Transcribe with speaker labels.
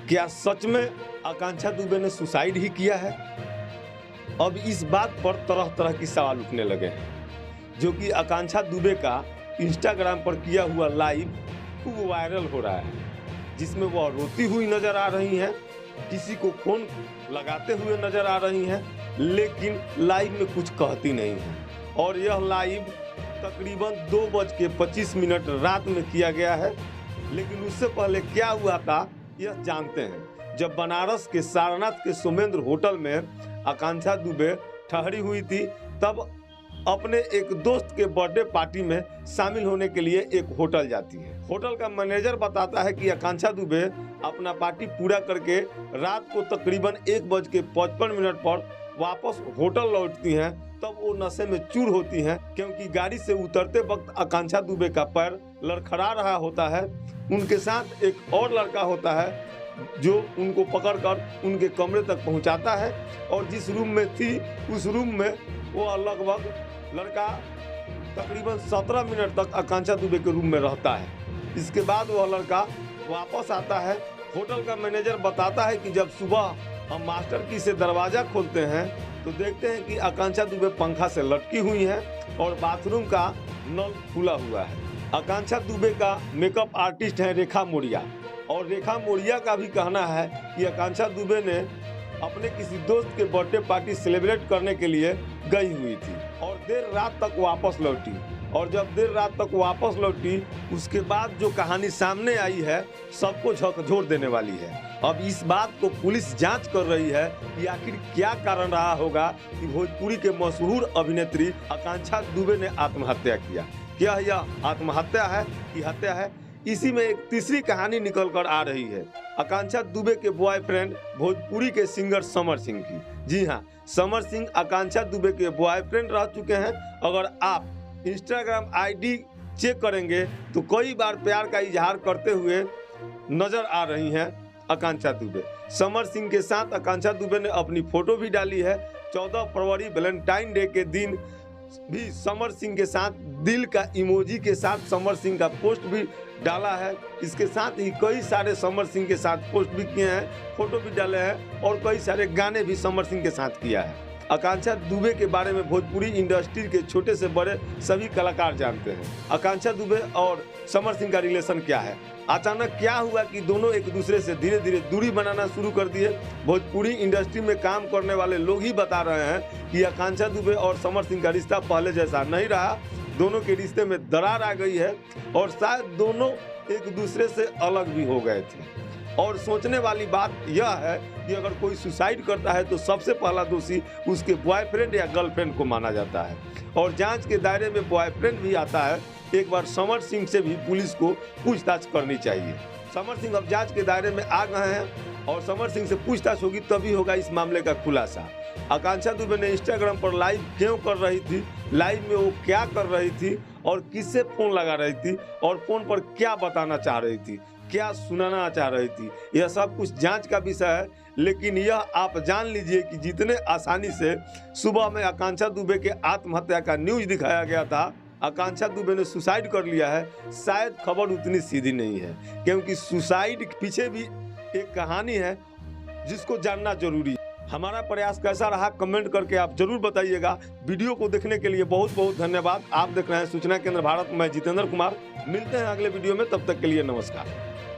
Speaker 1: क्या सच में आकांक्षा दुबे ने सुसाइड ही किया है? अब इस बात पर तरह तरह की सवाल उठने लगे हैं, जो कि आकांक्षा दुबे का इंस्टाग्राम पर किया हुआ लाइव खूब वायरल हो रहा है, जिसमें वह रोती हुई नजर आ रही हैं, किसी को फोन लगाते हुए नजर आ रही हैं, लेकिन लाइव में कुछ कहती नहीं है। और यह लाइव तकरीबन 2:25 रात में किया गया है। लेकिन उससे पहले क्या हुआ था यह जानते हैं। जब बनारस के सारनाथ के सोमेंद्र होटल में आकांक्षा दुबे ठहरी हुई थी, तब अपने एक दोस्त के बर्थडे पार्टी में शामिल होने के लिए एक होटल जाती है। होटल का मैनेजर बताता है कि आकांक्षा दुबे अपना पार्टी पूरा करके रात को तकरीबन 1:55 पर वापस होटल लौटती हैं। तब वो नशे में चूर होती हैं, क्योंकि गाड़ी से उतरते वक्त आकांक्षा दुबे का पैर लड़खड़ा रहा होता है। उनके साथ एक और लड़का होता है जो उनको पकड़कर उनके कमरे तक पहुंचाता है, और जिस रूम में थी उस रूम में वो लगभग लड़का तकरीबन 17 मिनट तक आकांक्षा दुबे के रूम में रहता है। इसके बाद वह लड़का वापस आता है। होटल का मैनेजर बताता है कि जब सुबह हम मास्टर की से दरवाज़ा खोलते हैं तो देखते हैं कि आकांक्षा दुबे पंखा से लटकी हुई हैं और बाथरूम का नल खुला हुआ है। आकांक्षा दुबे का मेकअप आर्टिस्ट है रेखा मोरिया, और रेखा मोरिया का भी कहना है कि आकांक्षा दुबे ने अपने किसी दोस्त के बर्थडे पार्टी सेलिब्रेट करने के लिए गई हुई थी और देर रात तक वापस लौटी। और जब देर रात तक वापस लौटी, उसके बाद जो कहानी सामने आई है सबको झकझोर देने वाली है। अब इस बात को पुलिस जांच कर रही है कि आखिर क्या कारण रहा होगा कि भोजपुरी के मशहूर अभिनेत्री आकांक्षा दुबे ने आत्महत्या किया। क्या यह आत्महत्या है कि हत्या है? इसी में एक तीसरी कहानी निकल कर आ रही है आकांक्षा दुबे के बॉयफ्रेंड भोजपुरी के सिंगर समर सिंह की। जी हाँ, समर सिंह आकांक्षा दुबे के बॉयफ्रेंड रह चुके हैं। अगर आप इंस्टाग्राम आईडी चेक करेंगे तो कई बार प्यार का इजहार करते हुए नजर आ रही हैं आकांक्षा दुबे। समर सिंह के साथ आकांक्षा दुबे ने अपनी फोटो भी डाली है। 14 फरवरी वैलेंटाइन डे के दिन भी समर सिंह के साथ दिल का इमोजी के साथ समर सिंह का पोस्ट भी डाला है। इसके साथ ही कई सारे समर सिंह के साथ पोस्ट भी किए हैं, फोटो भी डाले हैं, और कई सारे गाने भी समर सिंह के साथ किया है। आकांक्षा दुबे के बारे में भोजपुरी इंडस्ट्री के छोटे से बड़े सभी कलाकार जानते हैं। आकांक्षा दुबे और समर सिंह का रिलेशन क्या है? अचानक क्या हुआ कि दोनों एक दूसरे से धीरे धीरे दूरी बनाना शुरू कर दिए? भोजपुरी इंडस्ट्री में काम करने वाले लोग ही बता रहे हैं कि आकांक्षा दुबे और समर सिंह का रिश्ता पहले जैसा नहीं रहा। दोनों के रिश्ते में दरार आ गई है और शायद दोनों एक दूसरे से अलग भी हो गए थे। और सोचने वाली बात यह है कि अगर कोई सुसाइड करता है तो सबसे पहला दोषी उसके बॉयफ्रेंड या गर्लफ्रेंड को माना जाता है, और जांच के दायरे में बॉयफ्रेंड भी आता है। एक बार समर सिंह से भी पुलिस को पूछताछ करनी चाहिए। समर सिंह अब जांच के दायरे में आ गए हैं और समर सिंह से पूछताछ होगी तभी होगा इस मामले का खुलासा। आकांक्षा दुबे ने इंस्टाग्राम पर लाइव क्यों कर रही थी, लाइव में वो क्या कर रही थी, और किससे फोन लगा रही थी, और फोन पर क्या बताना चाह रही थी, क्या सुनाना चाह रही थी, यह सब कुछ जांच का विषय है। लेकिन यह आप जान लीजिए कि जितने आसानी से सुबह में आकांक्षा दुबे के आत्महत्या का न्यूज दिखाया गया था, आकांक्षा दुबे ने सुसाइड कर लिया है, शायद खबर उतनी सीधी नहीं है, क्योंकि सुसाइड के पीछे भी एक कहानी है जिसको जानना जरूरी है। हमारा प्रयास कैसा रहा कमेंट करके आप जरूर बताइएगा। वीडियो को देखने के लिए बहुत बहुत धन्यवाद। आप देख रहे हैं सूचना केंद्र भारत। मैं जितेंद्र कुमार। मिलते हैं अगले वीडियो में, तब तक के लिए नमस्कार।